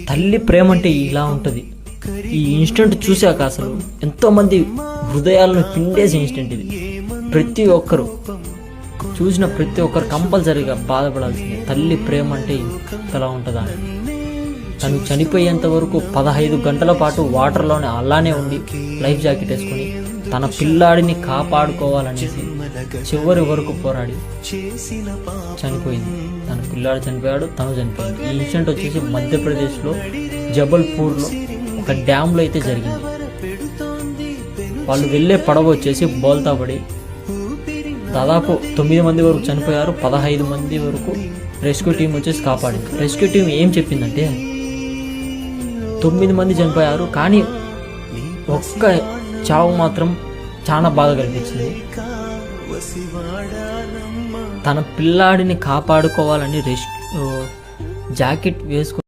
తల్లి ప్రేమ అంటే ఇలా ఉంటుంది. ఈ ఇన్సిడెంట్ చూశాక అసలు ఎంతోమంది హృదయాలను పిండేసే ఇన్సిడెంట్ ఇది. ప్రతి ఒక్కరు చూసిన ప్రతి ఒక్కరు కంపల్సరీగా బాధపడాల్సిందే. తల్లి ప్రేమ అంటే ఇంతలా ఉంటుందా. తను చనిపోయేంత వరకు 15 గంటల పాటు వాటర్లోనే అలానే ఉండి లైఫ్ జాకెట్ వేసుకొని తన పిల్లాడిని కాపాడుకోవాలనేసి చివరి వరకు పోరాడి చనిపోయింది. తన పిల్లాడు చనిపోయాడు, తను చనిపోయింది. ఈ ఇన్సిడెంట్ వచ్చేసి మధ్యప్రదేశ్లో జబల్పూర్లో ఒక డ్యామ్లో అయితే జరిగింది. వాళ్ళు వెళ్ళే పడవ వచ్చేసి బోల్తా పడి దాదాపు 9 మంది వరకు చనిపోయారు. 15 మంది వరకు రెస్క్యూ టీం వచ్చేసి కాపాడింది. రెస్క్యూ టీం ఏం చెప్పిందంటే 9 మంది చనిపోయారు, కానీ ఒక్క చావు మాత్రం చాలా బాధ కనిపించింది. తన పిల్లాడిని కాపాడుకోవాలని జాకెట్ వేసుకుని